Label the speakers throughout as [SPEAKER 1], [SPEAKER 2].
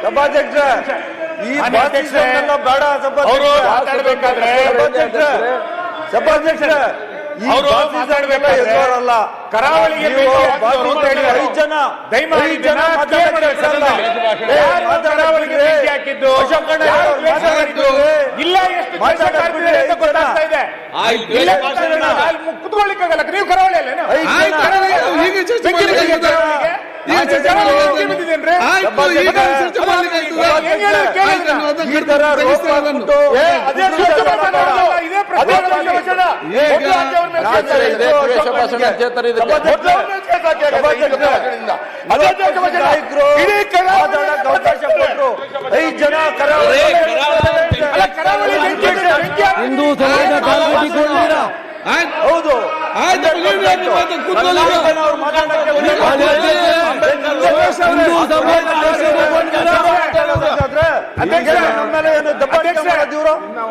[SPEAKER 1] ಸಭಾಧ್ಯಕ್ಷ ಈ ಬೇಡ ಸಭಾಧ್ಯಕ್ಷ ಎದುರಲ್ಲ
[SPEAKER 2] ಕರಾವಳಿಗೆ
[SPEAKER 1] 5 ಜನ
[SPEAKER 2] ಹಾಕಿದ್ದು ಇಲ್ಲ ಎಷ್ಟು ಕುತ್ಕೊಳ್ಳಿಕ್ಕಾಗಲ್ಲ ನೀವು ಕರಾವಳಿಯಲ್ಲೇನು
[SPEAKER 1] ಹಿಂದೂ ಸಮಾಜ ಹೌದು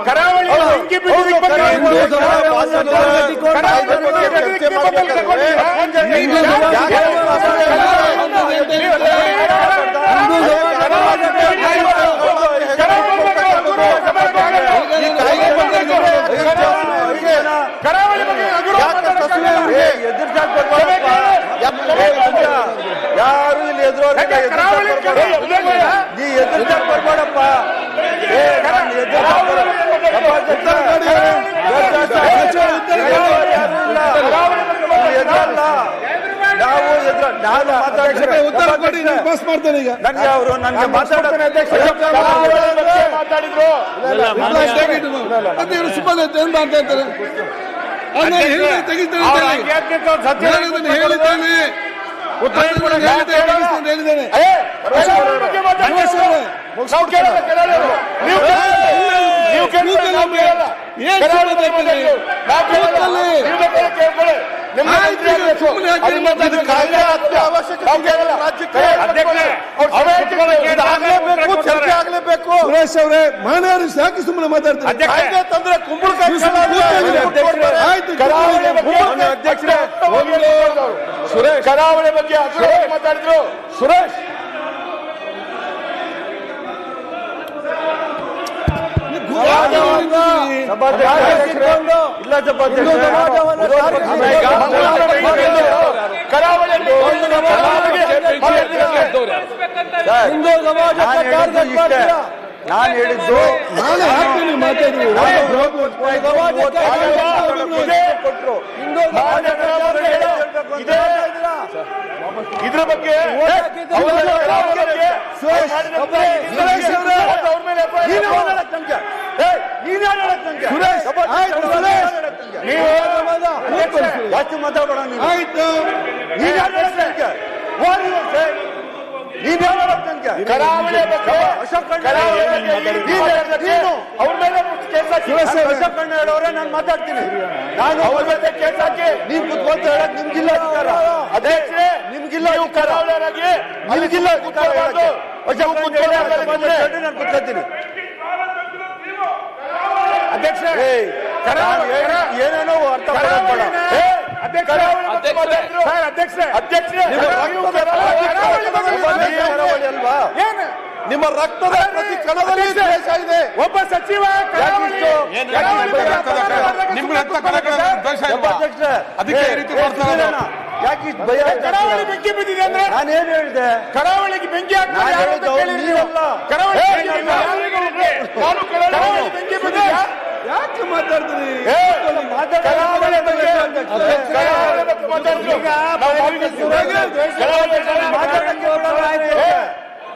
[SPEAKER 2] ಕರಾವಳಿ
[SPEAKER 1] ಯಾರು ಇಲ್ಲಿ ನೀ ಎದುರು ಬರ್ಬೇಡಪ್ಪ ನಾವು ನಾನು
[SPEAKER 3] ಉತ್ತರ ಕೊಡಿ ಪಾಸ್ ಮಾಡ್ತೇನೆ ಈಗ
[SPEAKER 1] ನನಗೆ ಅವರು ನನಗೆ ಮಾತಾಡಿದ್ರು
[SPEAKER 3] ಸುಮ್ಮನೆ ಏನ್ ಮಾತಾಡ್ತಾರೆ ಹೇಳಿದ್ದೇನೆ ಹೇಳಿದ್ದೇನೆ ಸುರೇಶ್ ಅವರೇ ಮಾನವರು ಯಾಕೆ ಸುಮ್ಮನೆ ಮಾತಾಡ್ತಾರೆ
[SPEAKER 1] ತಂದ್ರೆ ಕುಂಬಳಕಾಯಿ
[SPEAKER 2] ಸುರೇಶ್ ಕರಾವಳಿ ಬಗ್ಗೆ ಮಾತಾಡಿದ್ರು ಸುರೇಶ್
[SPEAKER 1] ಇಲ್ಲ ನಾನು ಹೇಳಿದ್ದು
[SPEAKER 2] ಇದ್ರ ಬಗ್ಗೆ
[SPEAKER 1] ಜಾಸ್ತಿ ಮಾತಾಡೋಣ
[SPEAKER 3] ಆಯ್ತು
[SPEAKER 2] ಕರಾವಳಿ
[SPEAKER 1] ಅಶೋಕ್ ಕಣ್ಣ ಹೇಳೋರೆ ನಾನು ಮಾತಾಡ್ತೀನಿ ನಾನು ಅವ್ರ ಮೇಲೆ ಕೇಸ್ ಹಾಕಿ ನೀವು ಕುತ್ಕೊಂತ ಹೇಳಕ್ ನಿಮ್ಗಿಲ್ಲ ಅಧಿಕಾರ
[SPEAKER 2] ಅಧ್ಯಕ್ಷರೇ
[SPEAKER 1] ನಿಮ್ಗಿಲ್ಲ
[SPEAKER 2] ಕರಾವಳಿಯವರಾಗಿ
[SPEAKER 1] ನಿಮ್ಗಿಲ್ಲ ಅಶೋಕ್ ನಾನು ಕುತ್ಕೊತೀನಿ
[SPEAKER 2] ಅಧ್ಯಕ್ಷ
[SPEAKER 1] ಏನೇನೋ ಅರ್ಥ ಮಾಡಬೇಡ ಅಲ್ವಾ ನಿಮ್ಮ ರಕ್ತದ ಪ್ರತಿ ಕಣದಲ್ಲಿ ದ್ವೇಷ ಇದೆ
[SPEAKER 2] ಒಬ್ಬ ಸಚಿವ
[SPEAKER 1] ಅದಕ್ಕೆ ಯಾಕೆ ಭಯ
[SPEAKER 2] ಕರಾವಳಿ ಬೆಂಕಿ ಬಿದ್ದಿದೆ ಅಂದ್ರೆ
[SPEAKER 1] ನಾನೇನ್ ಹೇಳಿದೆ
[SPEAKER 2] ಕರಾವಳಿಗೆ ಬೆಂಕಿ ಬೆಂಕಿ ಬಿದ್ದಿದೆ
[SPEAKER 3] ಯಾಕೆ ಮಾತಾಡ್ತೀರಿ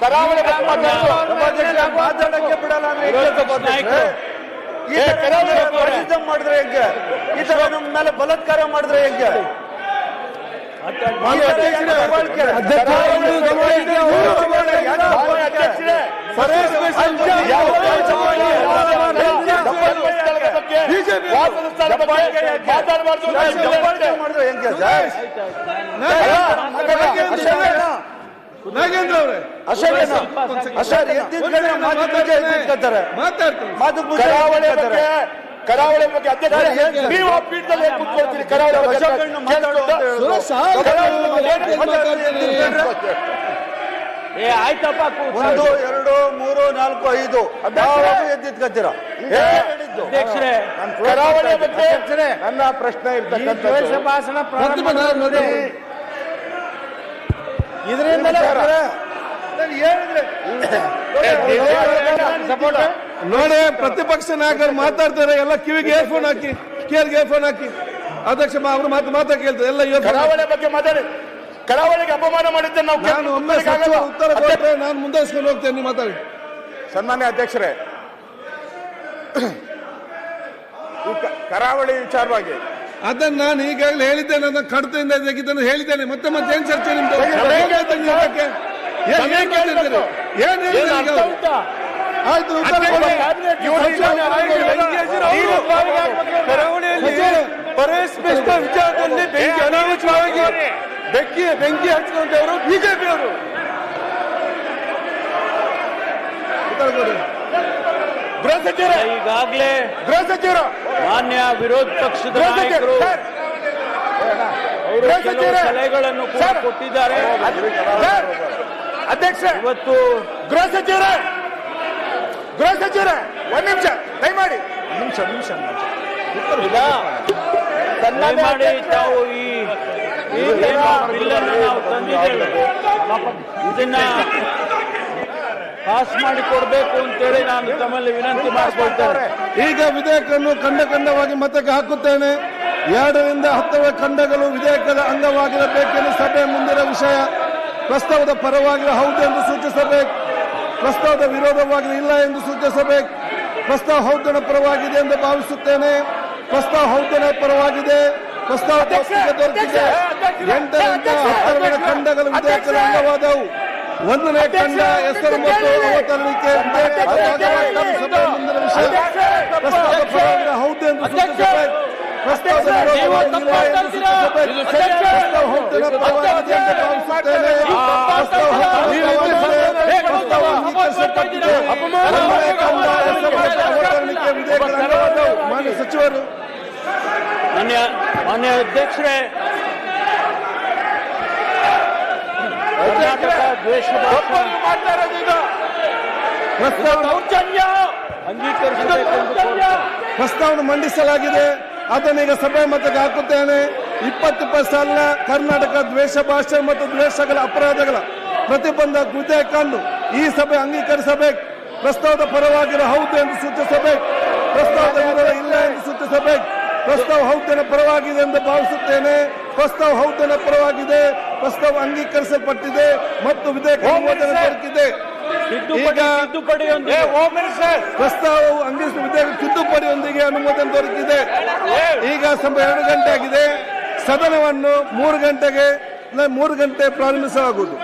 [SPEAKER 2] ಕರಾವಳಿ
[SPEAKER 1] ಮಾತಾಡಕ್ಕೆ ಬಿಡಲ್ಲ ಮಾಡಿದ್ರೆ ಹೆಂಗೆ ಈ ತರ ನಮ್ಮ ಮೇಲೆ ಬಲಾತ್ಕಾರ ಮಾಡಿದ್ರೆ ಹೆಂಗೆ ಮಾಡಿದ್ರೆ ಹೆಂಗೆ
[SPEAKER 3] ನಾಗೇಂದ್ರ ಅವರೇ
[SPEAKER 2] ಕರಾವಳಿ ಬಗ್ಗೆ ಅಧ್ಯಕ್ಷ ನೀವು ಆ ಪೀಠದಲ್ಲಿ ಕೂತ್ಕೊಳ್ತೀರಿ ಕರಾವಳಿ
[SPEAKER 4] ಆಯ್ತಪ್ಪ
[SPEAKER 1] 1, 2, 3, 4, 5 ಯಾವಾಗ ಎದ್ದಿತ್ಕತ್ತೀರ
[SPEAKER 4] ಅಧ್ಯಕ್ಷರೇ
[SPEAKER 2] ಕರಾವಳಿಯ ಬಗ್ಗೆ
[SPEAKER 1] ನನ್ನ ಪ್ರಶ್ನೆ ಇರ್ತಕ್ಕಂಥದ್ದು
[SPEAKER 4] ಭಾಷಣ
[SPEAKER 1] ಇದರಿಂದಲೇ
[SPEAKER 3] ನೋಡಿ, ಪ್ರತಿಪಕ್ಷ ನಾಯಕರು ಮಾತಾಡ್ತಾರೆ, ಎಲ್ಲ ಕಿವಿಗೆ ಏರ್ಫೋನ್ ಹಾಕಿ, ಕಿವಿಗೆ ಏರ್ಫೋನ್ ಹಾಕಿ. ಅಧ್ಯಕ್ಷ ಅವ್ರ ಮಾತಾ ಕೇಳ್ತಾರೆ, ಎಲ್ಲ
[SPEAKER 2] ಕರಾವಳಿ ಬಗ್ಗೆ ಮಾತಾಡಿ. ಕರಾವಳಿಗೆ ಅಪಮಾನ ಮಾಡಿದ್ದೆ ನಾವು.
[SPEAKER 3] ನಾನು ಒಮ್ಮೆ ಸಚಿವ ಉತ್ತರ ಕೊಟ್ಟರೆ ನಾನು ಮುಂದುವರಿಸ್ಕೊಂಡು ಹೋಗ್ತೇನೆ. ನೀವು ಮಾತಾಡಿ.
[SPEAKER 1] ಸನ್ಮಾನ್ಯ ಅಧ್ಯಕ್ಷರೇ, ಕರಾವಳಿ ವಿಚಾರವಾಗಿ
[SPEAKER 3] ಅದನ್ನ ನಾನು ಈಗಾಗಲೇ ಹೇಳಿದ್ದೇನೆ, ನನ್ನ ಕಡತದಿಂದ ತೆಗಿತಾನೆ ಹೇಳಿದ್ದೇನೆ. ಮತ್ತೆ ಏನ್ ಚರ್ಚೆ ನಿಮ್ದು? ಆಯ್ತು, ಉತ್ತರ ಕೊಡಿ.
[SPEAKER 2] ಕರಾವಳಿಯಲ್ಲಿ ವಿಚಾರದಲ್ಲಿ ಬೆಂಕಿ ಹಚ್ಚಿಕೊಂಡವರು ಬಿಜೆಪಿಯವರು.
[SPEAKER 3] ಉತ್ತರ ಕೊಡಿ.
[SPEAKER 2] ಗೃಹ ಸಚಿವರು
[SPEAKER 4] ಈಗಾಗಲೇ
[SPEAKER 2] ಗೃಹ ಸಚಿವರು
[SPEAKER 4] ಮಾನ್ಯ ವಿರೋಧ ಪಕ್ಷದ ನಾಯಕರು ಅವರು ಕೆಲವು ಸಲಹೆಗಳನ್ನು ಕೂಡ ಕೊಟ್ಟಿದ್ದಾರೆ.
[SPEAKER 2] ಅಧ್ಯಕ್ಷ,
[SPEAKER 4] ಇವತ್ತು
[SPEAKER 2] ಗೃಹ ಸಚಿವರೇ ಒಂದ್ ನಿಮಿಷ ದಯಮಾಡಿ
[SPEAKER 4] ದಯಮಾಡಿ ತಾವು ಈ ಬಿಲ್ ಅನ್ನು ನಾವು ತಂದಿದ್ದೇವೆ, ಇದನ್ನ ಪಾಸ್ ಮಾಡಿ ಕೊಡಬೇಕು ಅಂತೇಳಿ ನಾನು ತಮ್ಮಲ್ಲಿ ವಿನಂತಿ ಮಾಡಿಕೊಳ್ತೇನೆ.
[SPEAKER 3] ಈಗ ವಿಧೇಯಕವನ್ನು ಖಂಡವಾಗಿ ಮತಕ್ಕೆ ಹಾಕುತ್ತೇನೆ. 2 ರಿಂದ 10 ಖಂಡಗಳು ವಿಧೇಯಕದ ಅಂಗವಾಗಿರಬೇಕೆಂದು ಸಭೆ ಮುಂದಿನ ವಿಷಯ. ಪ್ರಸ್ತಾವದ ಪರವಾಗಿ ಹೌದು ಎಂದು ಸೂಚಿಸಬೇಕು, ಪ್ರಸ್ತಾವದ ವಿರೋಧವಾಗಿ ಇಲ್ಲ ಎಂದು ಸೂಚಿಸಬೇಕು. ಪ್ರಸ್ತಾವ ಹೌದನ ಪರವಾಗಿದೆ ಎಂದು ಭಾವಿಸುತ್ತೇನೆ. ಪ್ರಸ್ತಾವ ಹೌದನ ಪರವಾಗಿದೆ. ಪ್ರಸ್ತಾವ ದೊರಕಿದೆ. 8 ರಿಂದ 10 ಖಂಡಗಳು ವಿಧೇಯಕದ ಅಂಗವಾದವು. 1ನೇ ಖಂಡ ಹೆಸರು ಮತ್ತು ಅವತರಣಿಕೆ ಸಭೆ ಮುಂದಿನ ವಿಷಯ. ಪ್ರಸ್ತಾವದ ಪರವಾಗಿ ಹೌದು ಎಂದು ಸೂಚಿಸಬೇಕು, ಪ್ರಸ್ತಾವದ ವಿರೋಧವಾಗಿ ಇಲ್ಲ ಎಂದು ಸೂಚಿಸಬೇಕು. ಪ್ರಸ್ತಾವ ಹೌದನ ಪರವಾಗಿದೆ ಎಂದು ಭಾವಿಸುತ್ತೇನೆ. ಪ್ರಸ್ತಾವ ಪ್ರಸ್ತಾವ ಅಂಗೀಕರಿಸಲ್ಪಟ್ಟಿದೆ. 1ನೇ ಖಂಡ ಹೆಸರು ಮತ್ತು ಅವತರಣಿಕೆ ವಿಧೇಯಕದ ಅಂಗವಾದವು. ಮಾನ್ಯ ಸಚಿವರು,
[SPEAKER 4] ಮಾನ್ಯ ಅಧ್ಯಕ್ಷರೇ, ಕರ್ನಾಟಕ ದ್ವೇಷ
[SPEAKER 3] ಪ್ರಸ್ತಾವನೆ ಮಂಡಿಸಲಾಗಿದೆ. ಅದನ್ನೀಗ ಸಭೆ ಮತಕ್ಕೆ ಹಾಕುತ್ತೇನೆ. 20 ಸಾಲಿನ ಕರ್ನಾಟಕ ದ್ವೇಷ ಭಾಷೆ ಮತ್ತು ದ್ವೇಷಗಳ ಅಪರಾಧಗಳ ಪ್ರತಿಬಂಧ ವಿಧೇಯಕವನ್ನು ಈ ಸಭೆ ಅಂಗೀಕರಿಸಬೇಕು. ಪ್ರಸ್ತಾವದ ಪರವಾಗಿರೋ ಹೌದು ಎಂದು ಸೂಚಿಸಬೇಕು, ಪ್ರಸ್ತಾವದ ವಿರೋಧ ಇಲ್ಲ ಎಂದು ಸೂಚಿಸಬೇಕು. ಪ್ರಸ್ತಾವ ಹೌದನ ಪರವಾಗಿದೆ ಎಂದು ಭಾವಿಸುತ್ತೇನೆ. ಪ್ರಸ್ತಾವ ಹೌದನ ಪರವಾಗಿದೆ. ಪ್ರಸ್ತಾವ ಅಂಗೀಕರಿಸಲ್ಪಟ್ಟಿದೆ ಮತ್ತು ವಿಧೇಯಕ ಅನುಮೋದನೆ ದೊರಕಿದೆ. ಪ್ರಸ್ತಾವವು ವಿಧೇಯಕ ತಿದ್ದುಪಡಿಯೊಂದಿಗೆ ಅನುಮೋದನೆ ದೊರಕಿದೆ. ಈಗ ಸಮಯ 2 ಗಂಟೆ ಆಗಿದೆ. ಸದನವನ್ನು 3 ಗಂಟೆ ಪ್ರಾರಂಭಿಸಲಾಗುವುದು.